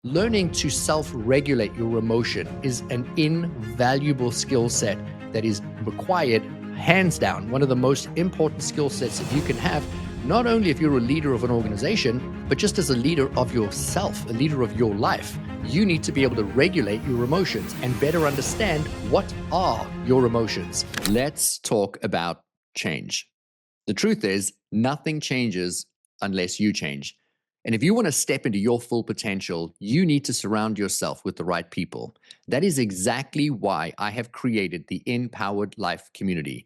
Learning to self-regulate your emotion is an invaluable skill set that is required, hands down, one of the most important skill sets that you can have, not only if you're a leader of an organization, but just as a leader of yourself, a leader of your life. You need to be able to regulate your emotions and better understand what are your emotions. Let's talk about change. The truth is, nothing changes unless you change. And if you want to step into your full potential, you need to surround yourself with the right people. That is exactly why I have created the InPowered Life community.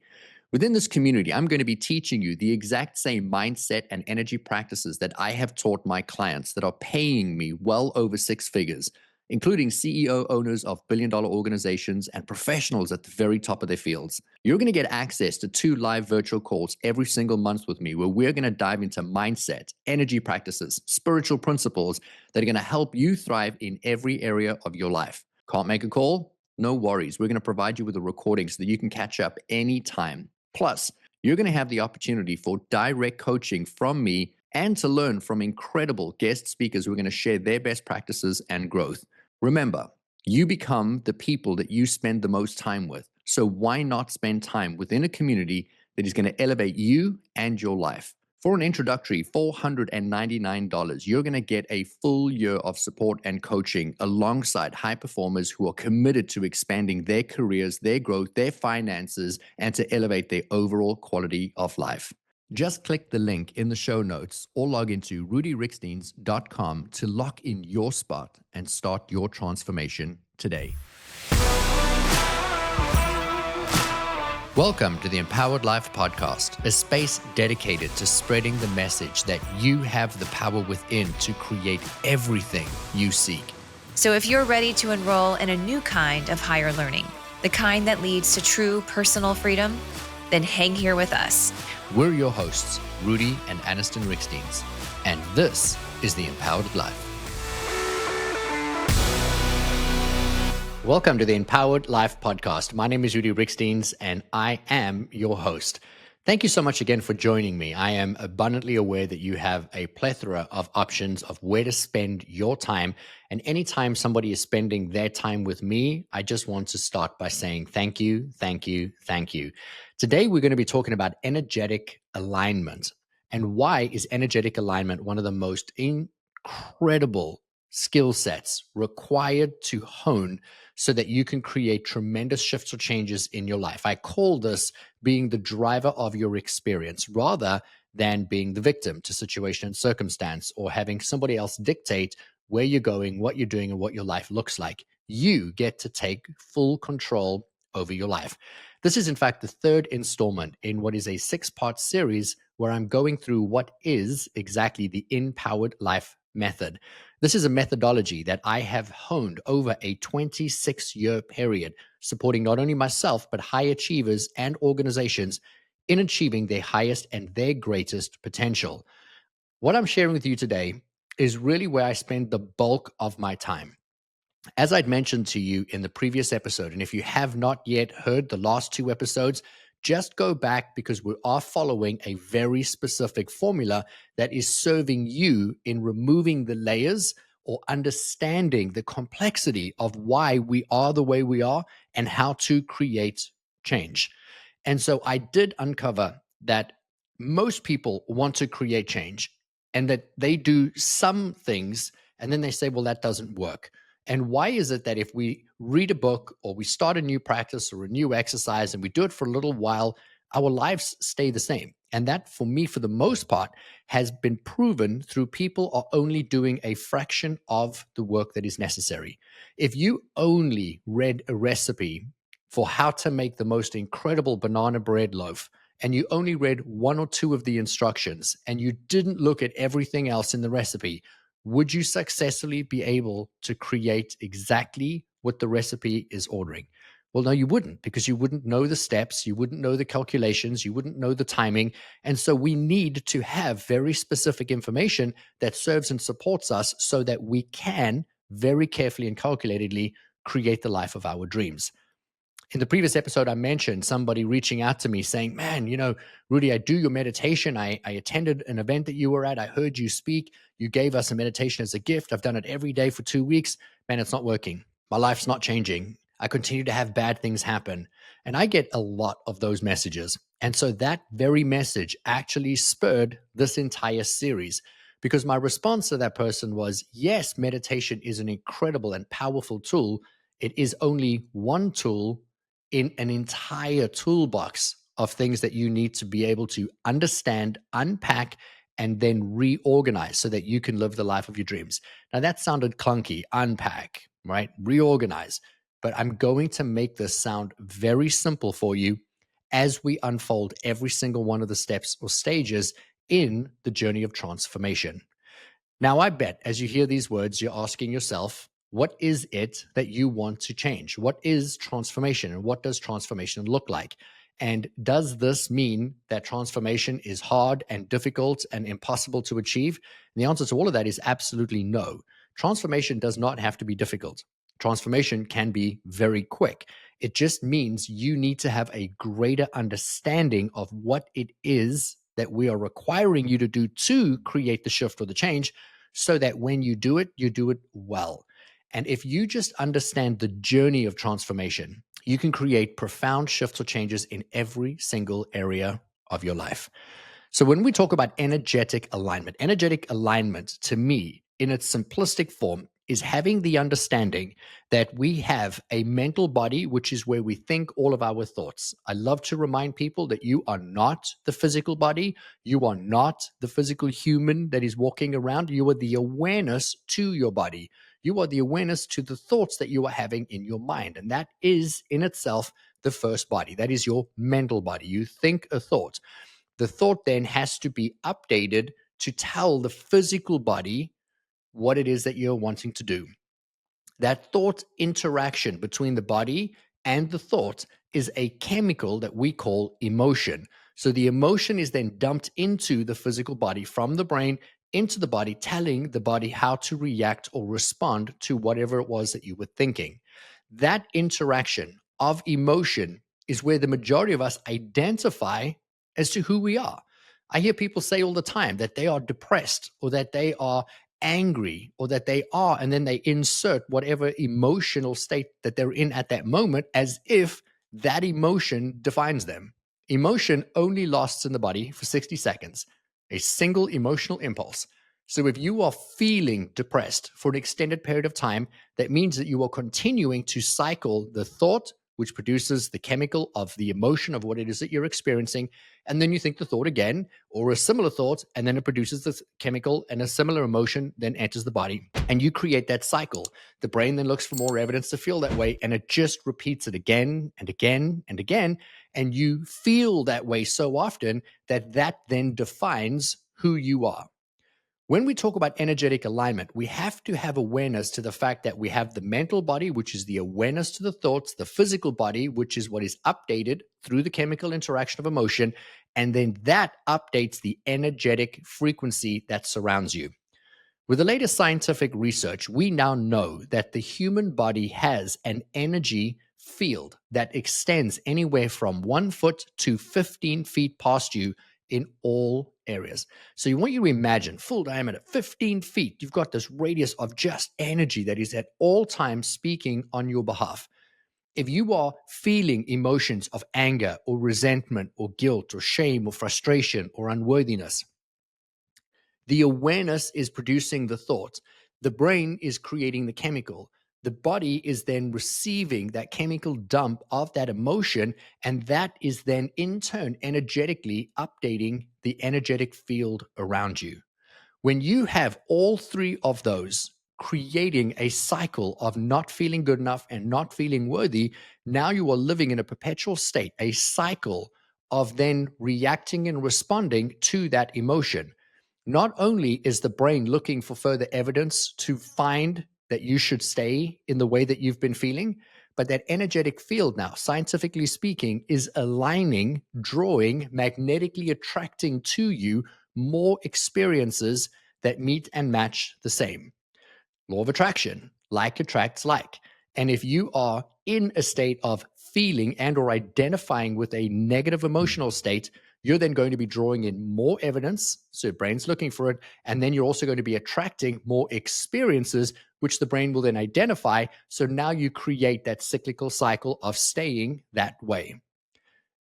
Within this community, I'm going to be teaching you the exact same mindset and energy practices that I have taught my clients that are paying me well over six figures, including CEO owners of billion-dollar organizations and professionals at the very top of their fields. You're going to get access to 2 live virtual calls every single month with me, where we're going to dive into mindset, energy practices, spiritual principles that are going to help you thrive in every area of your life. Can't make a call? No worries. We're going to provide you with a recording so that you can catch up anytime. Plus, you're going to have the opportunity for direct coaching from me and to learn from incredible guest speakers who are going to share their best practices and growth. Remember, you become the people that you spend the most time with. So why not spend time within a community that is going to elevate you and your life? For an introductory $499, you're going to get a full year of support and coaching alongside high performers who are committed to expanding their careers, their growth, their finances, and to elevate their overall quality of life. Just click the link in the show notes or log into rudiriekstins.com to lock in your spot and start your transformation today. Welcome to the Empowered Life Podcast, a space dedicated to spreading the message that you have the power within to create everything you seek. So if you're ready to enroll in a new kind of higher learning, the kind that leads to true personal freedom, then hang here with us. We're your hosts, Rudi and Aniston Riekstins, and this is the Empowered Life. Welcome to the Empowered Life Podcast. My name is Rudi Riekstins, and I am your host. Thank you so much again for joining me. I am abundantly aware that you have a plethora of options of where to spend your time. And anytime somebody is spending their time with me, I just want to start by saying thank you, thank you, thank you. Today, we're going to be talking about energetic alignment. And why is energetic alignment one of the most incredible skill sets required to hone so that you can create tremendous shifts or changes in your life? I call this being the driver of your experience rather than being the victim to situation and circumstance or having somebody else dictate where you're going, what you're doing, and what your life looks like. You get to take full control over your life. This is, in fact, the third installment in what is a 6-part series where I'm going through what is exactly the InPowered Life Method. This is a methodology that I have honed over a 26-year period, supporting not only myself, but high achievers and organizations in achieving their highest and their greatest potential. What I'm sharing with you today is really where I spend the bulk of my time. As I'd mentioned to you in the previous episode, and if you have not yet heard the last 2 episodes, just go back because we are following a very specific formula that is serving you in removing the layers or understanding the complexity of why we are the way we are and how to create change. And so I did uncover that most people want to create change and that they do some things and then they say, well, that doesn't work. And why is it that if we read a book or we start a new practice or a new exercise and we do it for a little while, our lives stay the same? And that, for me, for the most part, has been proven through people are only doing a fraction of the work that is necessary. If you only read a recipe for how to make the most incredible banana bread loaf, and you only read 1 or 2 of the instructions, and you didn't look at everything else in the recipe, would you successfully be able to create exactly what the recipe is ordering? Well, no, you wouldn't, because you wouldn't know the steps, you wouldn't know the calculations, you wouldn't know the timing. And so we need to have very specific information that serves and supports us so that we can very carefully and calculatedly create the life of our dreams. In the previous episode, I mentioned somebody reaching out to me saying, man, Rudi, I do your meditation. I attended an event that you were at. I heard you speak. You gave us a meditation as a gift. I've done it every day for 2 weeks. Man, it's not working. My life's not changing. I continue to have bad things happen. And I get a lot of those messages. And so that very message actually spurred this entire series, because my response to that person was, yes, meditation is an incredible and powerful tool. It is only one tool in an entire toolbox of things that you need to be able to understand, unpack, and then reorganize so that you can live the life of your dreams. Now, that sounded clunky, unpack, right? Reorganize. But I'm going to make this sound very simple for you as we unfold every single one of the steps or stages in the journey of transformation. Now, I bet as you hear these words, you're asking yourself, what is it that you want to change? What is transformation, and what does transformation look like? And does this mean that transformation is hard and difficult and impossible to achieve? And the answer to all of that is absolutely no. Transformation does not have to be difficult. Transformation can be very quick. It just means you need to have a greater understanding of what it is that we are requiring you to do to create the shift or the change, so that when you do it well. And if you just understand the journey of transformation, you can create profound shifts or changes in every single area of your life. So when we talk about energetic alignment to me, in its simplistic form, is having the understanding that we have a mental body, which is where we think all of our thoughts. I love to remind people that you are not the physical body. You are not the physical human that is walking around. You are the awareness to your body. You are the awareness to the thoughts that you are having in your mind. And that is in itself the first body. That is your mental body. You think a thought. The thought then has to be updated to tell the physical body what it is that you're wanting to do. That thought interaction between the body and the thought is a chemical that we call emotion. So the emotion is then dumped into the physical body from the brain into the body, telling the body how to react or respond to whatever it was that you were thinking. That interaction of emotion is where the majority of us identify as to who we are. I hear people say all the time that they are depressed or that they are angry or that they are, and then they insert whatever emotional state that they're in at that moment as if that emotion defines them. Emotion only lasts in the body for 60 seconds, a single emotional impulse. So if you are feeling depressed for an extended period of time, that means that you are continuing to cycle the thought, which produces the chemical of the emotion of what it is that you're experiencing. And then you think the thought again, or a similar thought, and then it produces this chemical, and a similar emotion then enters the body. And you create that cycle. The brain then looks for more evidence to feel that way, and it just repeats it again and again and again. And you feel that way so often that that then defines who you are. When we talk about energetic alignment, we have to have awareness to the fact that we have the mental body, which is the awareness to the thoughts, the physical body, which is what is updated through the chemical interaction of emotion, and then that updates the energetic frequency that surrounds you. With the latest scientific research, we now know that the human body has an energy field that extends anywhere from 1 foot to 15 feet past you in all areas. So you want you to imagine full diameter, 15 feet. You've got this radius of just energy that is at all times speaking on your behalf. If you are feeling emotions of anger or resentment or guilt or shame or frustration or unworthiness, the awareness is producing the thought. The brain is creating the chemical. The body is then receiving that chemical dump of that emotion, and that is then in turn energetically updating the energetic field around you. When you have all three of those creating a cycle of not feeling good enough and not feeling worthy, now you are living in a perpetual state, a cycle of then reacting and responding to that emotion. Not only is the brain looking for further evidence to find that you should stay in the way that you've been feeling, but that energetic field now, scientifically speaking, is aligning, drawing, magnetically attracting to you more experiences that meet and match the same. Law of attraction, like attracts like. And if you are in a state of feeling and or identifying with a negative emotional state, you're then going to be drawing in more evidence. So your brain's looking for it. And then you're also going to be attracting more experiences, which the brain will then identify. So now you create that cyclical cycle of staying that way.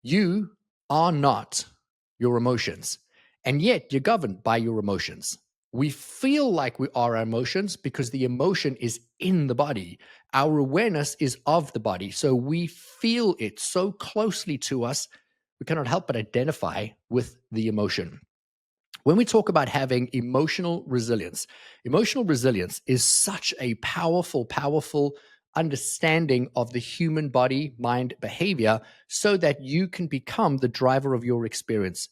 You are not your emotions, and yet you're governed by your emotions. We feel like we are our emotions because the emotion is in the body. Our awareness is of the body. So we feel it so closely to us, we cannot help but identify with the emotion. When we talk about having emotional resilience is such a powerful, powerful understanding of the human body, mind, behavior, so that you can become the driver of your experience.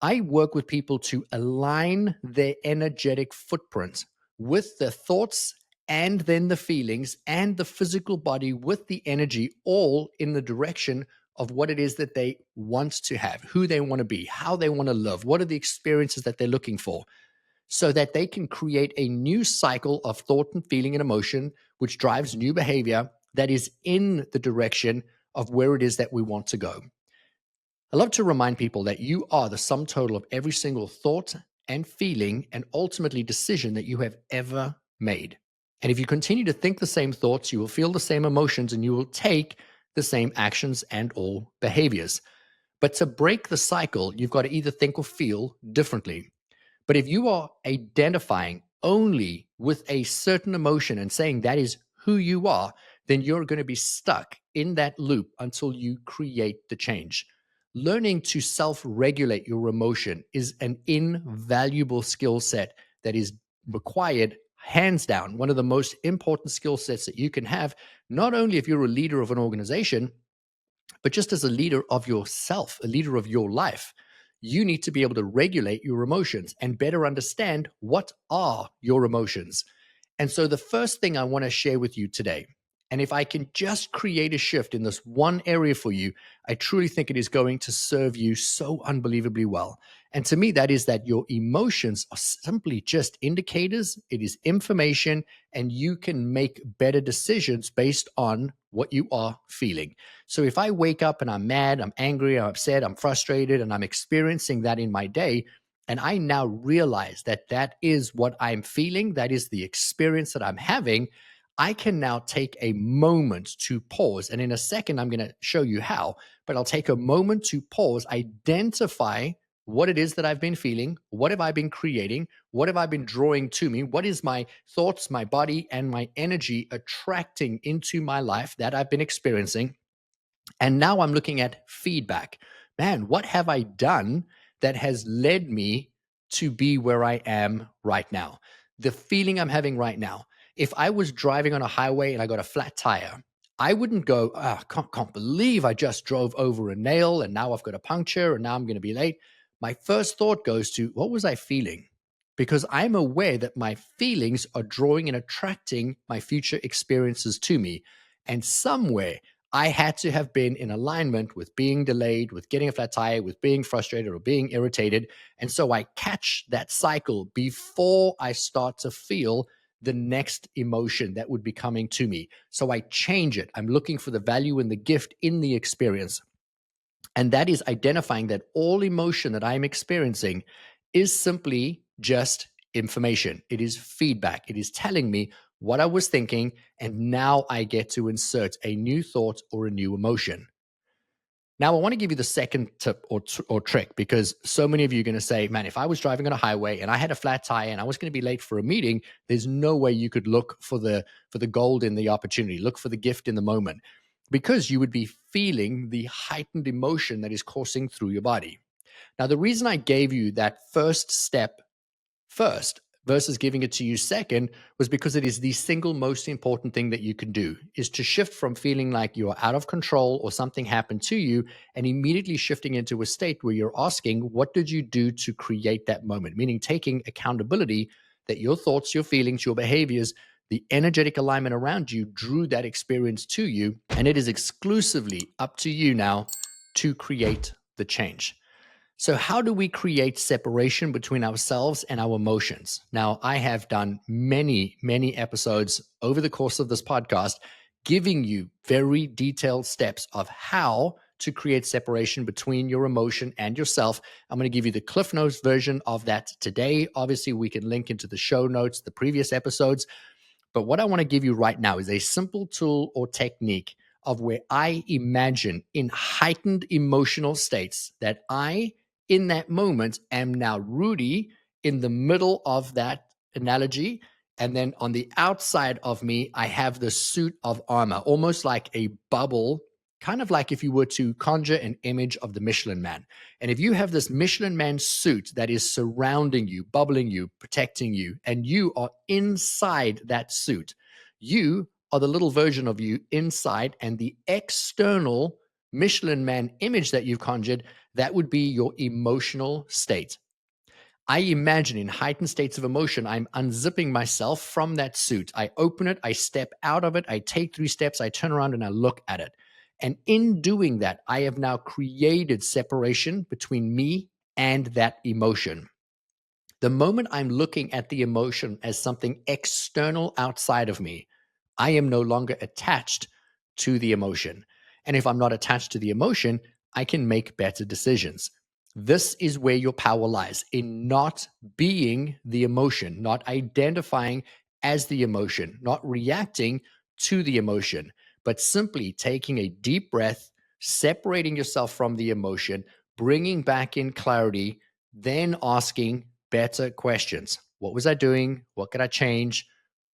I work with people to align their energetic footprint with the thoughts and then the feelings and the physical body with the energy, all in the direction of what it is that they want to have, who they want to be, how they want to live, what are the experiences that they're looking for, so that they can create a new cycle of thought and feeling and emotion, which drives new behavior that is in the direction of where it is that we want to go. I love to remind people that you are the sum total of every single thought and feeling and ultimately decision that you have ever made. And if you continue to think the same thoughts, you will feel the same emotions and you will take the same actions and all behaviors. But to break the cycle, you've got to either think or feel differently. But if you are identifying only with a certain emotion and saying that is who you are, then you're going to be stuck in that loop until you create the change. Learning to self regulate your emotion is an invaluable skill set that is required, hands down, one of the most important skill sets that you can have, not only if you're a leader of an organization, but just as a leader of yourself, a leader of your life. You need to be able to regulate your emotions and better understand what are your emotions. And so, the first thing I want to share with you today, and if I can just create a shift in this one area for you, I truly think it is going to serve you so unbelievably well. And to me, that is that your emotions are simply just indicators, it is information, and you can make better decisions based on what you are feeling. So if I wake up and I'm mad, I'm angry, I'm upset, I'm frustrated, and I'm experiencing that in my day, and I now realize that that is what I'm feeling, that is the experience that I'm having, I can now take a moment to pause. And in a second, I'm going to show you how, but I'll take a moment to pause, identify what it is that I've been feeling, what have I been creating, what have I been drawing to me, what is my thoughts, my body, and my energy attracting into my life that I've been experiencing. And now I'm looking at feedback. Man, what have I done that has led me to be where I am right now? The feeling I'm having right now. If I was driving on a highway and I got a flat tire, I wouldn't go, can't believe I just drove over a nail and now I've got a puncture and now I'm going to be late. My first thought goes to, what was I feeling? Because I'm aware that my feelings are drawing and attracting my future experiences to me. And somewhere I had to have been in alignment with being delayed, with getting a flat tire, with being frustrated or being irritated. And so I catch that cycle before I start to feel the next emotion that would be coming to me. So I change it. I'm looking for the value and the gift in the experience. And that is identifying that all emotion that I'm experiencing is simply just information. It is feedback. It is telling me what I was thinking, and now I get to insert a new thought or a new emotion. Now, I want to give you the second tip or trick, because so many of you are going to say, man, if I was driving on a highway and I had a flat tire and I was going to be late for a meeting, there's no way you could look for the gold in the opportunity, look for the gift in the moment, because you would be feeling the heightened emotion that is coursing through your body. Now, the reason I gave you that first step first versus giving it to you second was because it is the single most important thing that you can do, is to shift from feeling like you are out of control or something happened to you and immediately shifting into a state where you're asking, what did you do to create that moment? Meaning taking accountability that your thoughts, your feelings, your behaviors, the energetic alignment around you drew that experience to you. And it is exclusively up to you now to create the change. So, how do we create separation between ourselves and our emotions? Now, I have done many, many episodes over the course of this podcast giving you very detailed steps of how to create separation between your emotion and yourself. I'm going to give you the Cliff Notes version of that today. Obviously, we can link into the show notes, the previous episodes. But what I want to give you right now is a simple tool or technique of where I imagine in heightened emotional states that I, in that moment, am now Rudi in the middle of that analogy. And then on the outside of me, I have the suit of armor, almost like a bubble, kind of like if you were to conjure an image of the Michelin Man. And if you have this Michelin Man suit that is surrounding you, bubbling you, protecting you, and you are inside that suit, you are the little version of you inside, and the external Michelin Man image that you've conjured, that would be your emotional state. I imagine in heightened states of emotion, I'm unzipping myself from that suit. I open it, I step out of it, I take 3 steps, I turn around and I look at it. And in doing that, I have now created separation between me and that emotion. The moment I'm looking at the emotion as something external outside of me, I am no longer attached to the emotion. And if I'm not attached to the emotion, I can make better decisions. This is where your power lies, in not being the emotion, not identifying as the emotion, not reacting to the emotion, but simply taking a deep breath, separating yourself from the emotion, bringing back in clarity, then asking better questions. What was I doing? What could I change?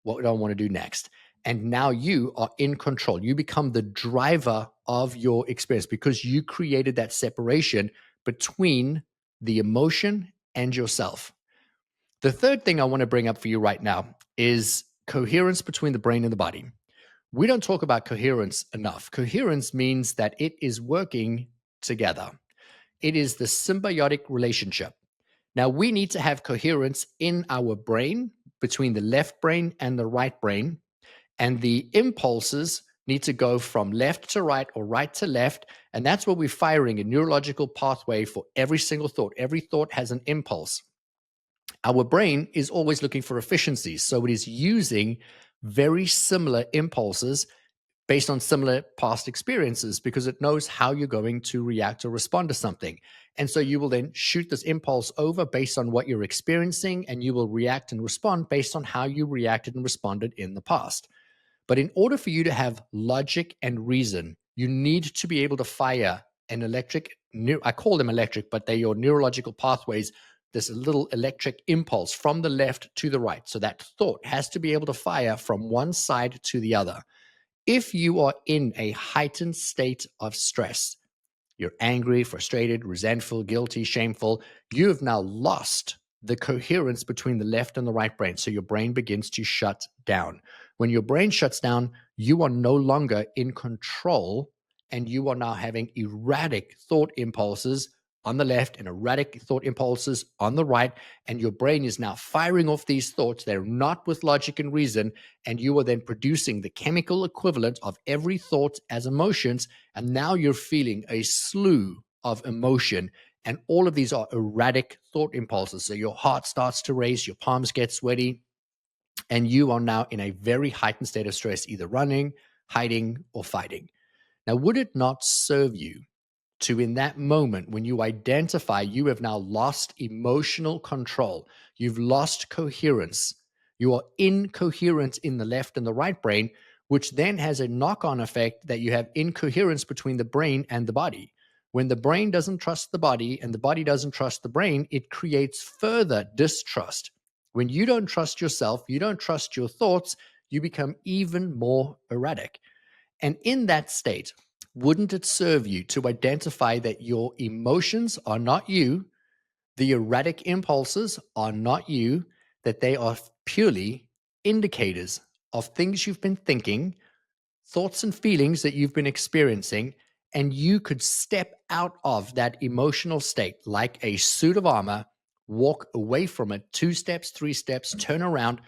What do I want to do next? And now you are in control. You become the driver of your experience because you created that separation between the emotion and yourself. The third thing I want to bring up for you right now is coherence between the brain and the body. We don't talk about coherence enough. Coherence means that it is working together. It is the symbiotic relationship. Now, we need to have coherence in our brain between the left brain and the right brain. And the impulses need to go from left to right or right to left. And that's what we're firing a neurological pathway for every single thought. Every thought has an impulse. Our brain is always looking for efficiencies. So it is using very similar impulses based on similar past experiences because it knows how you're going to react or respond to something. And so you will then shoot this impulse over based on what you're experiencing, and you will react and respond based on how you reacted and responded in the past. But in order for you to have logic and reason, you need to be able to fire an electric, I call them electric, but they're your neurological pathways, this little electric impulse from the left to the right. So that thought has to be able to fire from one side to the other. If you are in a heightened state of stress, you're angry, frustrated, resentful, guilty, shameful, you have now lost the coherence between the left and the right brain. So your brain begins to shut down. When your brain shuts down, you are no longer in control, and you are now having erratic thought impulses on the left and erratic thought impulses on the right. And your brain is now firing off these thoughts. They're not with logic and reason. And you are then producing the chemical equivalent of every thought as emotions. And now you're feeling a slew of emotion. And all of these are erratic thought impulses. So your heart starts to race, your palms get sweaty, and you are now in a very heightened state of stress, either running, hiding, or fighting. Now, would it not serve you to, in that moment, when you identify you have now lost emotional control, you've lost coherence, you are incoherent in the left and the right brain, which then has a knock-on effect that you have incoherence between the brain and the body. When the brain doesn't trust the body and the body doesn't trust the brain, it creates further distrust. When you don't trust yourself, you don't trust your thoughts, you become even more erratic. And in that state, wouldn't it serve you to identify that your emotions are not you, the erratic impulses are not you, that they are purely indicators of things you've been thinking, thoughts and feelings that you've been experiencing, and you could step out of that emotional state like a suit of armor, walk away from it 2 steps, 3 steps, turn around,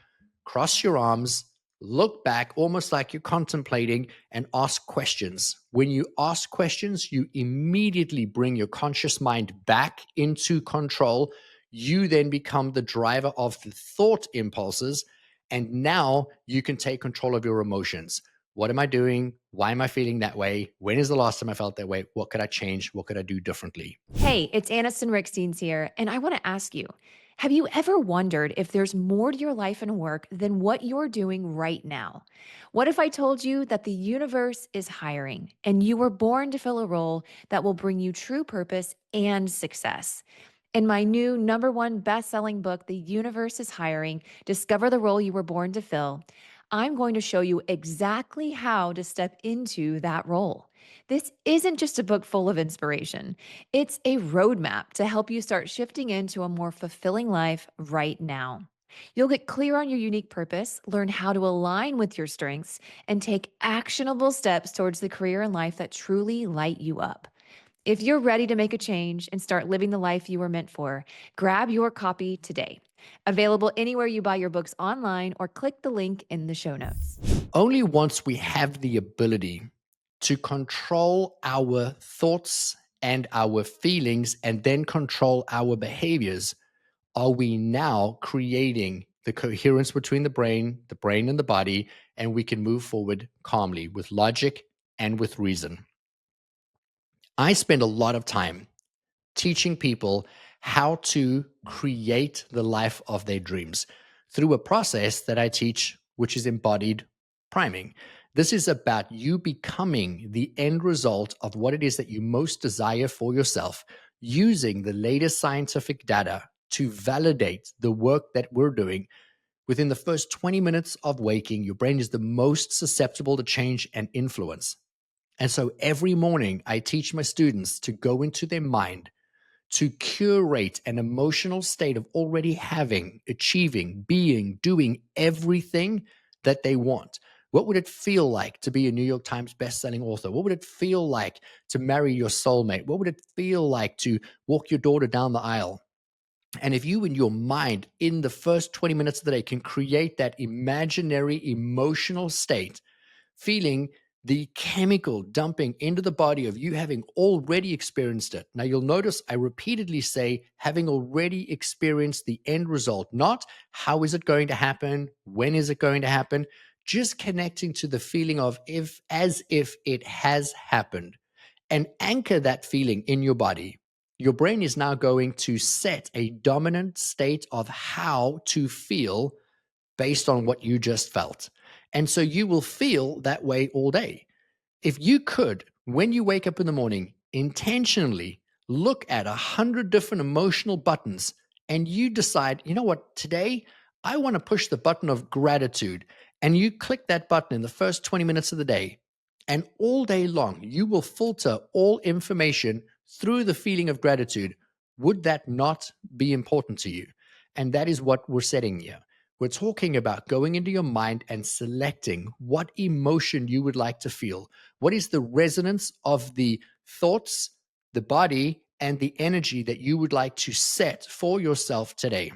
cross your arms, look back almost like you're contemplating, and ask questions. When you ask questions, you immediately bring your conscious mind back into control. You then become the driver of the thought impulses, and now you can take control of your emotions. What am I doing? Why am I feeling that way? When is the last time I felt that way? What could I change? What could I do differently? Hey, it's Aniston Riekstins here, and I want to ask you, have you ever wondered if there's more to your life and work than what you're doing right now? What if I told you that the universe is hiring and you were born to fill a role that will bring you true purpose and success? In my new number one best-selling book, The Universe is Hiring, Discover the Role You Were Born to Fill, I'm going to show you exactly how to step into that role. This isn't just a book full of inspiration. It's a roadmap to help you start shifting into a more fulfilling life right now. You'll get clear on your unique purpose, learn how to align with your strengths, and take actionable steps towards the career and life that truly light you up. If you're ready to make a change and start living the life you were meant for, grab your copy today. Available anywhere you buy your books online or click the link in the show notes. Only once we have the ability to control our thoughts and our feelings and then control our behaviors are we now creating the coherence between the brain and the body, and we can move forward calmly with logic and with reason. I spend a lot of time teaching people how to create the life of their dreams through a process that I teach, which is embodied priming. This is about you becoming the end result of what it is that you most desire for yourself, using the latest scientific data to validate the work that we're doing. Within the first 20 minutes of waking, your brain is the most susceptible to change and influence. And so every morning, I teach my students to go into their mind to curate an emotional state of already having, achieving, being, doing everything that they want. What would it feel like to be a New York Times bestselling author? What would it feel like to marry your soulmate? What would it feel like to walk your daughter down the aisle? And if you, in your mind, in the first 20 minutes of the day, can create that imaginary emotional state, feeling the chemical dumping into the body of you having already experienced it. Now, you'll notice I repeatedly say having already experienced the end result, not how is it going to happen, when is it going to happen, just connecting to the feeling of if, as if it has happened, and anchor that feeling in your body. Your brain is now going to set a dominant state of how to feel based on what you just felt. And so you will feel that way all day. If you could, when you wake up in the morning, intentionally look at 100 different emotional buttons and you decide, you know what, today I want to push the button of gratitude, and you click that button in the first 20 minutes of the day, and all day long, you will filter all information through the feeling of gratitude. Would that not be important to you? And that is what we're setting here. We're talking about going into your mind and selecting what emotion you would like to feel. What is the resonance of the thoughts, the body, and the energy that you would like to set for yourself today?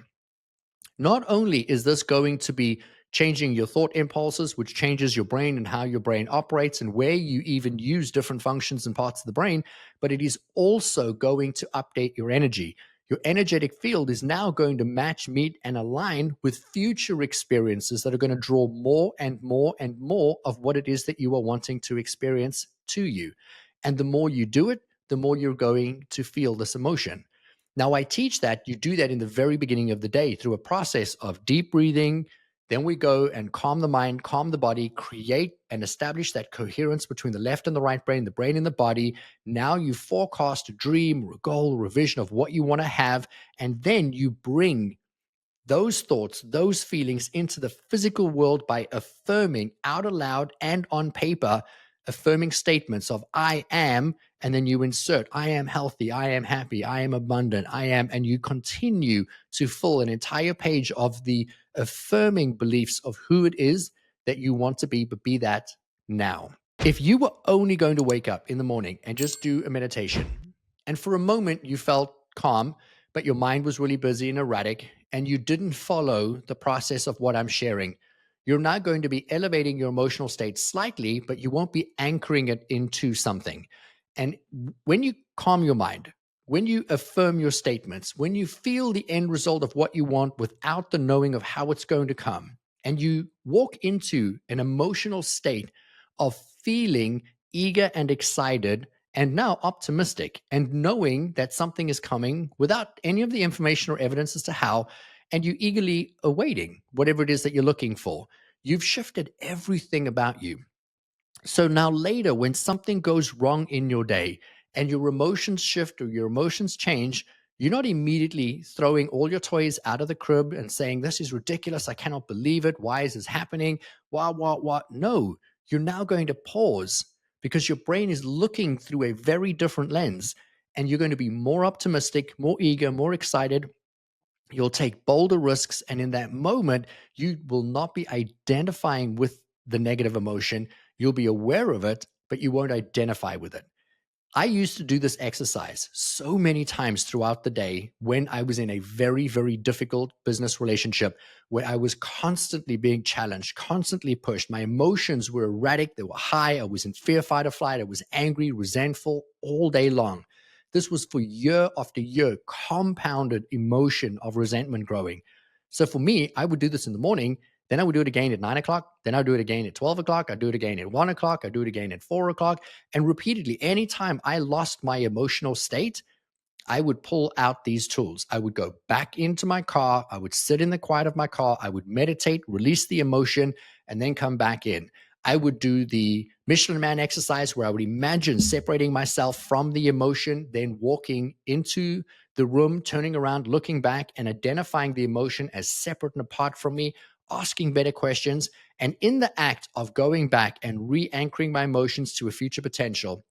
Not only is this going to be changing your thought impulses, which changes your brain and how your brain operates and where you even use different functions and parts of the brain, but it is also going to update your energy. Your energetic field is now going to match, meet, and align with future experiences that are going to draw more and more and more of what it is that you are wanting to experience to you. And the more you do it, the more you're going to feel this emotion. Now, I teach that you do that in the very beginning of the day through a process of deep breathing. Then we go and calm the mind, calm the body, create and establish that coherence between the left and the right brain, the brain and the body. Now you forecast a dream, a goal, a vision of what you want to have. And then you bring those thoughts, those feelings into the physical world by affirming out aloud and on paper, affirming statements of I am, and then you insert I am healthy, I am happy, I am abundant, I am, and you continue to fill an entire page of the affirming beliefs of who it is that you want to be, but be that now. If you were only going to wake up in the morning and just do a meditation, and for a moment you felt calm, but your mind was really busy and erratic, and you didn't follow the process of what I'm sharing, you're now going to be elevating your emotional state slightly, but you won't be anchoring it into something. And when you calm your mind, when you affirm your statements, when you feel the end result of what you want without the knowing of how it's going to come, and you walk into an emotional state of feeling eager and excited and now optimistic and knowing that something is coming without any of the information or evidence as to how, and you eagerly awaiting whatever it is that you're looking for. You've shifted everything about you. So now later, when something goes wrong in your day and your emotions shift or your emotions change, you're not immediately throwing all your toys out of the crib and saying, "This is ridiculous. I cannot believe it. Why is this happening? What? No, you're now going to pause because your brain is looking through a very different lens and you're going to be more optimistic, more eager, more excited. You'll take bolder risks. And in that moment, you will not be identifying with the negative emotion. You'll be aware of it, but you won't identify with it. I used to do this exercise so many times throughout the day when I was in a very, very difficult business relationship where I was constantly being challenged, constantly pushed. My emotions were erratic, they were high. I was in fear, fight, or flight. I was angry, resentful all day long. This was for year after year, compounded emotion of resentment growing. So for me, I would do this in the morning. Then I would do it again at 9 o'clock. Then I'd do it again at 12 o'clock. I'd do it again at 1 o'clock. I'd do it again at 4 o'clock. And repeatedly, anytime I lost my emotional state, I would pull out these tools. I would go back into my car. I would sit in the quiet of my car. I would meditate, release the emotion, and then come back in. I would do the Michelin Man exercise where I would imagine separating myself from the emotion, then walking into the room, turning around, looking back, and identifying the emotion as separate and apart from me, asking better questions. And in the act of going back and re anchoring my emotions to a future potential,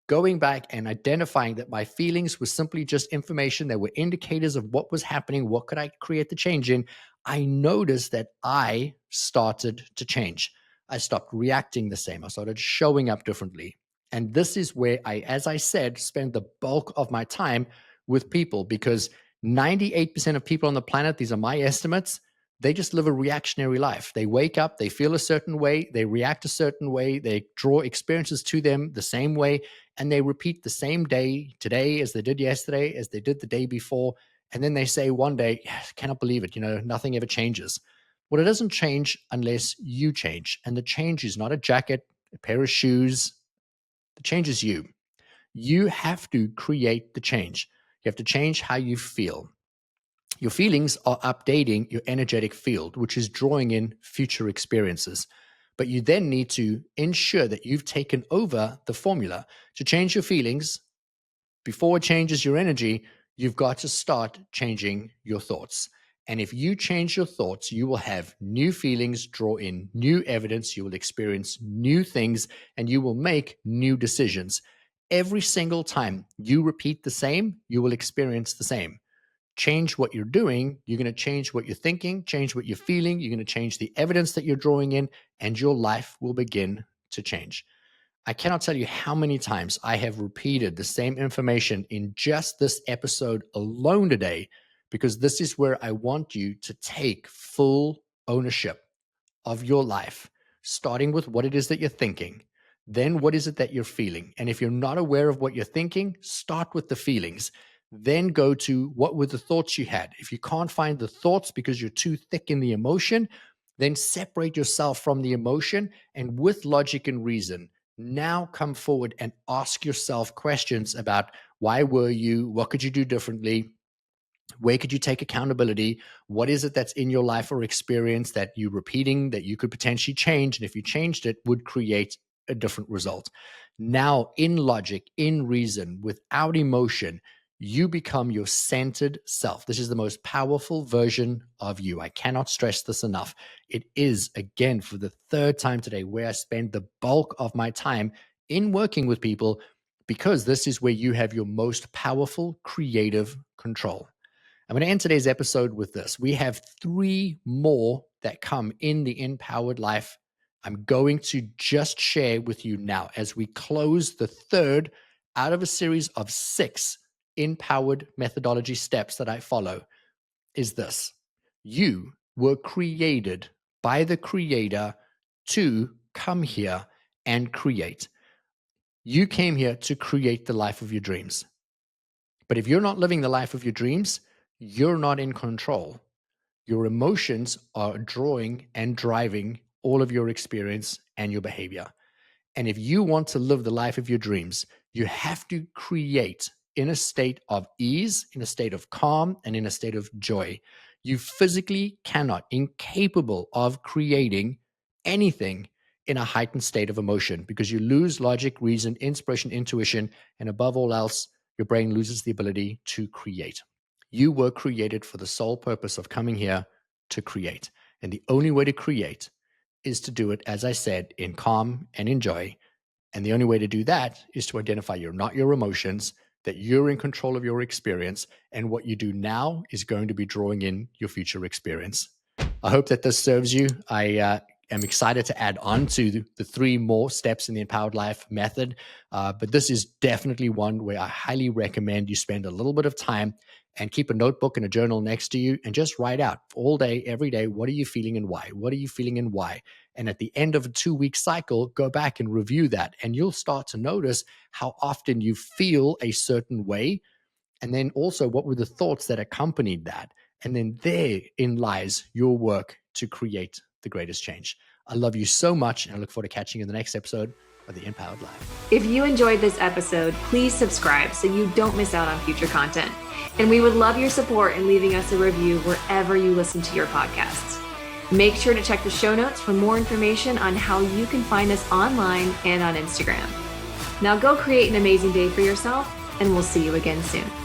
going back and identifying that my feelings were simply just information that were indicators of what was happening, what could I create the change in, I noticed that I started to change. I stopped reacting the same. I started showing up differently. And this is where I, as I said, spend the bulk of my time with people because 98% of people on the planet, these are my estimates, they just live a reactionary life. They wake up, they feel a certain way, they react a certain way, they draw experiences to them the same way, and they repeat the same day today as they did yesterday, as they did the day before. And then they say one day, "Yeah, I cannot believe it. Nothing ever changes." Well, it doesn't change unless you change. And the change is not a jacket, a pair of shoes. The change is you. You have to create the change. You have to change how you feel. Your feelings are updating your energetic field, which is drawing in future experiences. But you then need to ensure that you've taken over the formula to change your feelings. Before it changes your energy, you've got to start changing your thoughts. And if you change your thoughts, you will have new feelings, draw in new evidence, you will experience new things, and you will make new decisions. Every single time you repeat the same, you will experience the same. Change what you're doing, you're going to change what you're thinking, change what you're feeling, you're going to change the evidence that you're drawing in, and your life will begin to change. I cannot tell you how many times I have repeated the same information in just this episode alone today, because this is where I want you to take full ownership of your life, starting with what it is that you're thinking, then what is it that you're feeling. And if you're not aware of what you're thinking, start with the feelings. Then go to what were the thoughts you had. If you can't find the thoughts because you're too thick in the emotion, then separate yourself from the emotion and with logic and reason, now come forward and ask yourself questions about why were you, what could you do differently, where could you take accountability, what is it that's in your life or experience that you're repeating that you could potentially change, and if you changed it would create a different result. Now, in logic, in reason, without emotion, you become your centered self. This is the most powerful version of you. I cannot stress this enough. It is, again, for the third time today, where I spend the bulk of my time in working with people, because this is where you have your most powerful creative control. I'm going to end today's episode with this. We have 3 more that come in the Empowered Life. I'm going to just share with you now as we close the third out of a series of 6 empowered methodology steps that I follow. Is this: you were created by the Creator to come here and create. You came here to create the life of your dreams. But if you're not living the life of your dreams, you're not in control. Your emotions are drawing and driving all of your experience and your behavior. And if you want to live the life of your dreams, you have to create in a state of ease, in a state of calm, and in a state of joy. You physically cannot, incapable of creating anything in a heightened state of emotion, because you lose logic, reason, inspiration, intuition, and above all else, your brain loses the ability to create. You were created for the sole purpose of coming here to create. And the only way to create is to do it, as I said, in calm and in joy. And the only way to do that is to identify not your emotions, that you're in control of your experience, and what you do now is going to be drawing in your future experience. I hope that this serves you. I am excited to add on to the 3 more steps in the Empowered Life Method, but this is definitely one where I highly recommend you spend a little bit of time and keep a notebook and a journal next to you and just write out all day, every day, what are you feeling and why? What are you feeling and why? And at the end of a 2-week cycle, go back and review that. And you'll start to notice how often you feel a certain way. And then also, what were the thoughts that accompanied that? And then therein lies your work to create the greatest change. I love you so much, and I look forward to catching you in the next episode of the Empowered Life. If you enjoyed this episode, please subscribe so you don't miss out on future content. And we would love your support in leaving us a review wherever you listen to your podcasts. Make sure to check the show notes for more information on how you can find us online and on Instagram. Now go create an amazing day for yourself, and we'll see you again soon.